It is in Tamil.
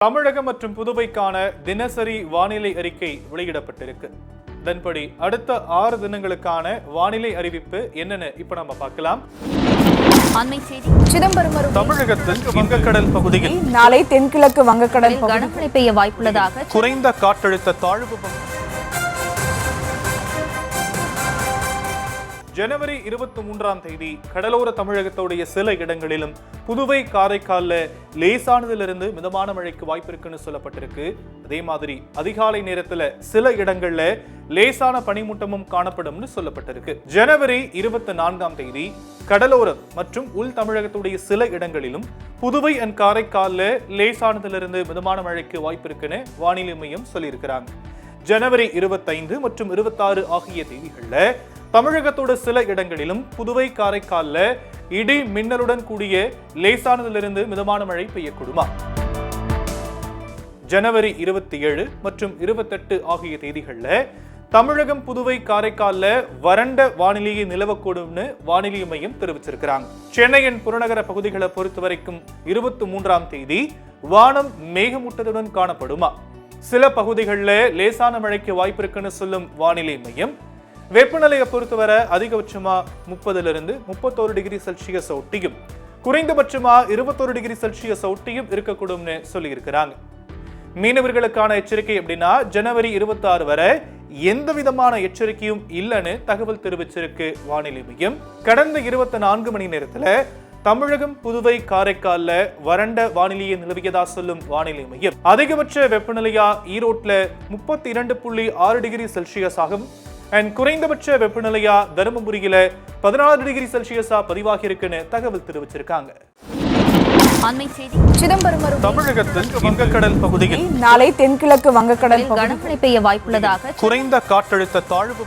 தமிழகம் மற்றும் புதுவைக்கான தினசரி வானிலை அறிக்கை வெளியிடப்பட்டிருக்கு. இதன்படி அடுத்த 6 தினங்களுக்கான வானிலை அறிவிப்பு என்னன்னு இப்ப நம்ம பார்க்கலாம். சிதம்பரம் தமிழகத்தில் வங்கக்கடல் பகுதியில் நாளை தென்கிழக்கு வங்கக்கடல் கனமழை பெய்ய வாய்ப்புள்ளதாக குறைந்த காற்றழுத்த தாழ்வு ஜனவரி 23ஆம் தேதி கடலோர தமிழகத்துடைய சில இடங்களிலும் புதுவை காரைக்கால்ல லேசானதிலிருந்து மிதமான மழைக்கு வாய்ப்பு இருக்குன்னு சொல்லப்பட்டிருக்கு. அதே மாதிரி அதிகாலை நேரத்துல சில இடங்கள்ல லேசான பனிமூட்டமும் காணப்படும்னு சொல்லப்பட்டிருக்கு. ஜனவரி 24ஆம் தேதி கடலோரம் மற்றும் உள் தமிழகத்துடைய சில இடங்களிலும் புதுவை அண்ட் காரைக்கால்ல லேசானதிலிருந்து மிதமான மழைக்கு வாய்ப்பு இருக்குன்னு வானிலை மையம் சொல்லியிருக்கிறாங்க. ஜனவரி 25 மற்றும் 26 ஆகிய தேதிகள்ல தமிழகத்தோட சில இடங்களிலும் புதுவை காரைக்கால்ல இடி மின்னலுடன் கூடிய லேசானதிலிருந்து மிதமான மழை பெய்யக்கூடுமா. ஜனவரி 27 மற்றும் 28 ஆகிய தேதிகள்ல தமிழகம் புதுவை காரைக்கால்ல வறண்ட வானிலையை நிலவக்கூடும்னு வானிலை மையம் தெரிவிச்சிருக்கிறாங்க. சென்னையின் புறநகர பகுதிகளை பொறுத்த வரைக்கும் 23ஆம் தேதி வானம் மேகமூட்டத்துடன் காணப்படுமா. சில பகுதிகளில் லேசான மழைக்கு வாய்ப்பு இருக்குன்னு சொல்லும் வானிலை மையம் வெப்பநிலையை பொறுத்தவரை அதிகபட்சமா 30 to 31 டிகிரி செல்சியஸ் ஒட்டியும் குறைந்தபட்சமா 21 டிகிரி செல்சியஸ் ஒட்டியும் இருக்கக்கூடும்னு சொல்லி இருக்கிறாங்க. மீனவர்களுக்கான எச்சரிக்கை அப்படின்னா ஜனவரி 26 வரை எந்த விதமான எச்சரிக்கையும் இல்லைன்னு தகவல் தெரிவிச்சிருக்கு வானிலை மையம். கடந்த 24 மணி நேரத்துல தமிழகம் புதுவை காரைக்கால்ல வறண்ட வானிலையை நிலவியதா சொல்லும் வானிலை மையம் அதிகபட்ச வெப்பநிலையா ஈரோட்ல 32.6 டிகிரி செல்சியஸ் ஆகும். குறைந்தபட்ச வெப்பநிலையா தருமபுரியில 14 டிகிரி செல்சியஸா பதிவாகி இருக்குன்னு தகவல் தெரிவிச்சிருக்காங்க. சிதம்பரம் தமிழகத்தில் வங்கக்கடல் பகுதியில் நாளை தென்கிழக்கு வங்கக்கடல் கனமழை பெய்ய வாய்ப்புள்ளதாக குறைந்த காற்றழுத்த தாழ்வு